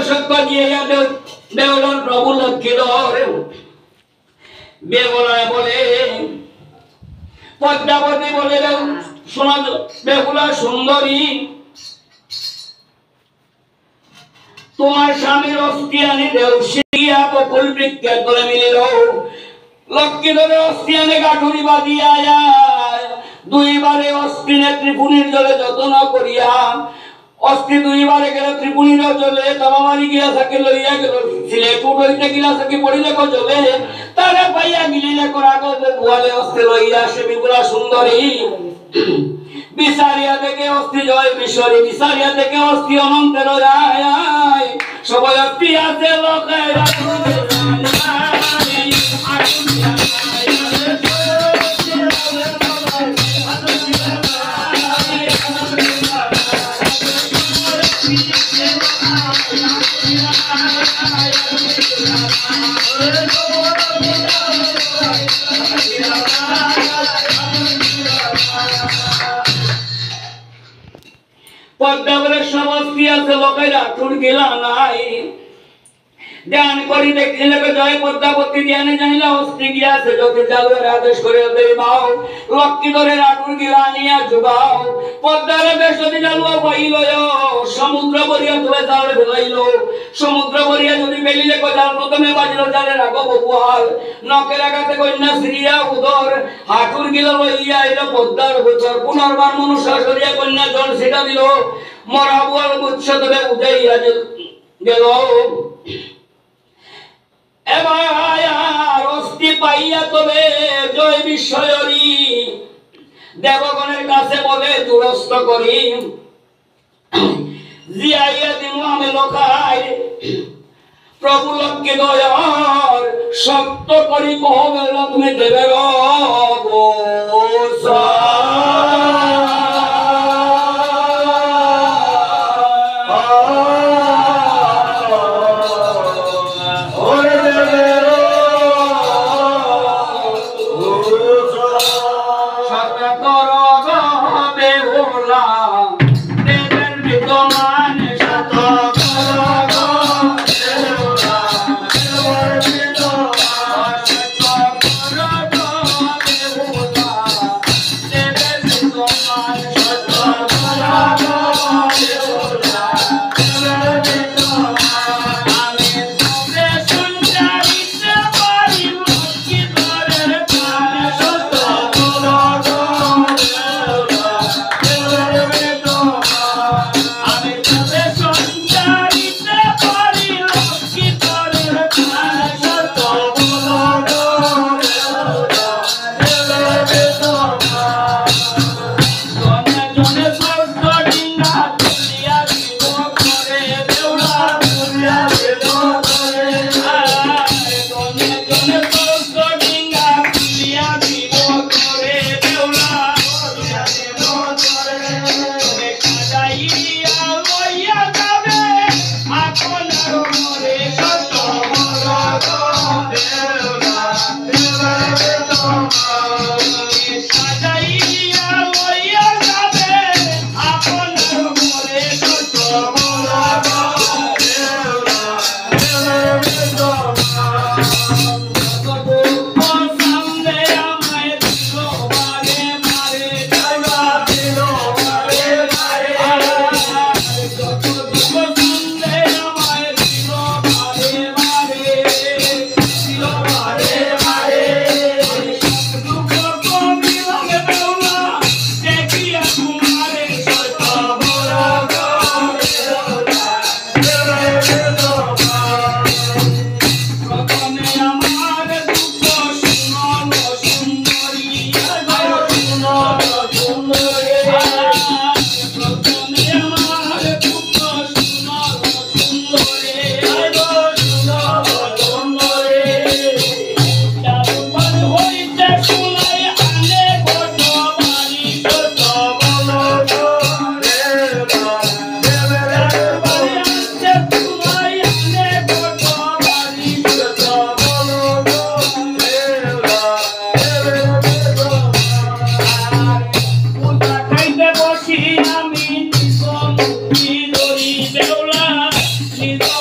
সত্য দিয়ে দেওয়ার প্রভু লক্ষ্মীধর বেহুলায় বলে পদ্মাবতী বলে শোনা বেহুলা সুন্দরী তোমার স্বামীর অস্থি আনি দেও শিয়া বকুল বৃক্ষের তলে মিলিল লক্ষ্মীধরের অস্থি আনে গাঠুরি বাঁধিয়া দুইবারে অস্থি ত্রিপুণীর জলে যত্ন করিয়া অস্থি দুইবারে গেল ত্রিপুণীর জলে তামামারি গিলা থাকে লইয়া গেল সিলেট উঠইতে গিলা থাকে পড়িলে জলে তারা পাইয়া গিলিলে করা গোয়ালে অস্থি লইয়া আসে বিপুলা সুন্দরী বিচারিয়া থেকে অস্থি জয় বিশ্বরী বিচারিয়া থেকে অস্থি অনন্তের রায় সবাই অস্থি আছে লোকের পদ্মাবরের সমস্তি আছে লোকেরা টুর গেলা নাই ধ্যান করি দেখলে জয় পদ্মাবতী ধ্যানে জানিলা অস্থি গিয়াছে জ্যোতি জালুয়ের আদেশ করে দেই মাও লক্ষ্মীধরের আটুর গিলা নিয়া যুগাও পদ্মার বেশ যদি জালুয়া পাইল সমুদ্র বরিয়া তুলে জালে ফেলাইল সমুদ্র বরিয়া যদি ফেলিলে জাল প্রথমে বাজিল জালে রাখো বপুয়াল নখের আঘাতে কন্যা শ্রীয়া উদর হাটুর গিলা লইয়া এলো পদ্মার ভূতর পুনর্বার মনুষ্য সরিয়া কন্যা জল সেটা দিল মরা বুয়াল গুচ্ছ তবে উঠাইয়া গেল এবার অস্থি পাইয়া তবে জয় বিশ্বরী দেবগণের কাছে বলে দুরস্ত করি জিয়াইয়া দিমু আমি লোকায় প্রভু লক্ষ্মী দয়ার সত্য করি কহবে তুমি দেবে Ni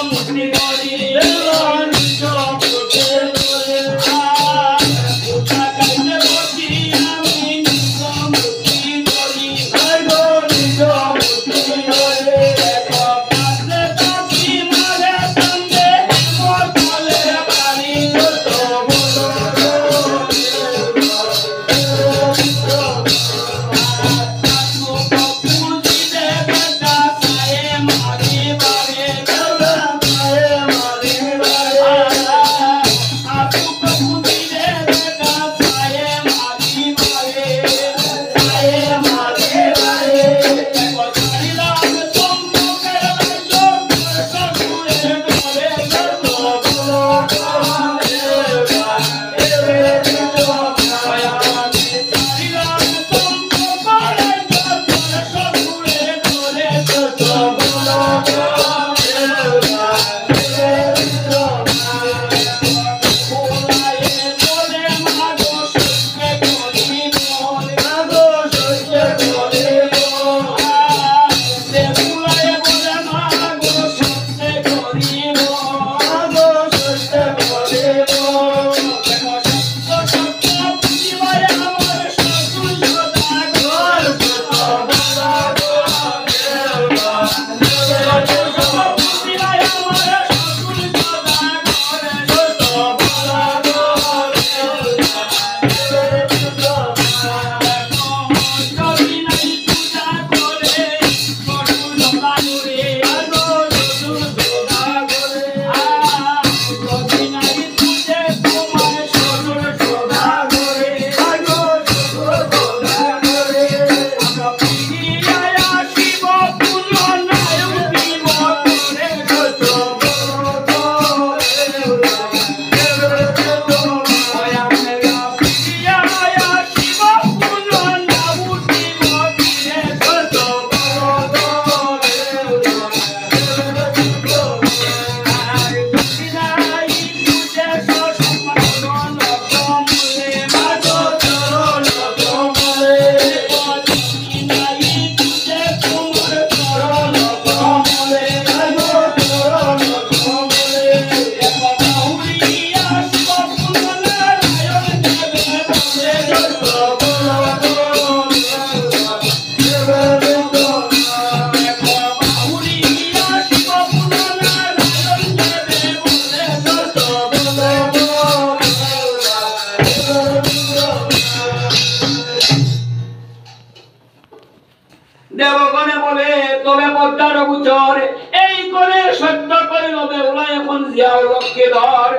পদ্মার গোচর এই করে সত্য করিল বেহুলা এখন জিয়াও লক্ষ্মী ধর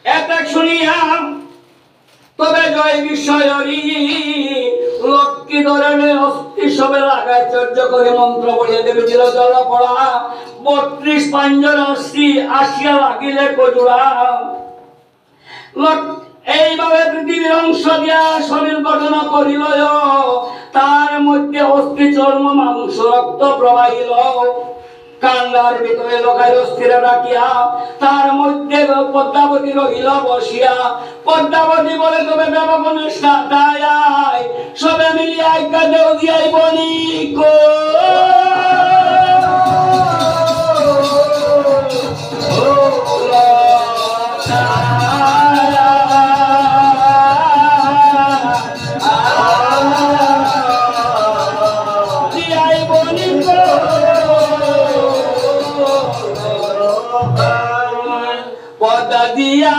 এত শুনিয়া তবে জয় বিষয়রি লক্ষ্মী ধরনের অস্থি সবে লাগায় চর্য করে মন্ত্র পড়িয়ে দেবে দিল জল পড়া 32 পাঞ্জর অস্থি আসিয়া লাগিলে কজুড়া এইভাবে পৃথিবীর অংশ দিয়া শরীর গঠন করিল তার মধ্যে অস্থি চর্ম মাংস রক্ত প্রবাহিল কান্দার ভিতরে লোকায় অস্থির রাখিয়া তার মধ্যে পদ্মাবতী রহিল বসিয়া পদ্মাবতী বলে তবে দেবগণের সাথায় সবে মিলিয়ে আজ্ঞা দেও দিয়াই বলি কো পদ্মা দিয়া